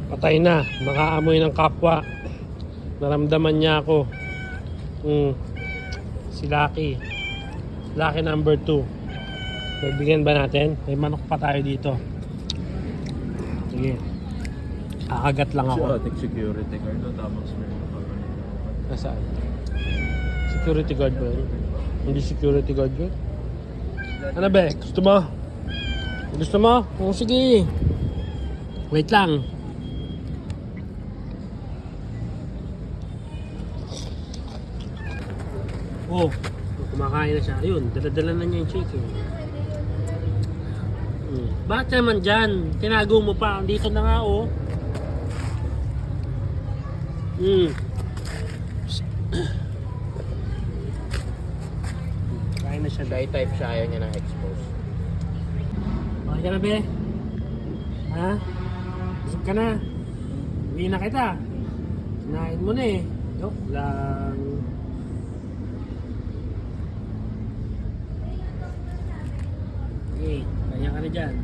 Patay na. Nakaamoy ng kapwa. Naramdaman niya ako. Si Lucky. Lucky number 2. Bibigyan ba natin? May manok pa tayo dito. Sige. Kakagat lang ako. Ating security guard o tapos may Nasaan? Security guard ba yun? Hindi security guard yun? Ano ba? Gusto mo? Gusto mo? Oh, sige. Wait lang. Oh, kumakain na siya. Ayun, dala-dala na niya yung chicken. Bakit naman dyan? Tinago mo pa. Dito na nga, oh. Kain na siya. Shy type siya, ayaw niya ng expose. Okay ka na, be? Ha? Busog ka na? Uwi na kita. Sinain mo na eh. Joke lang. Okay, kanya ka na dyan.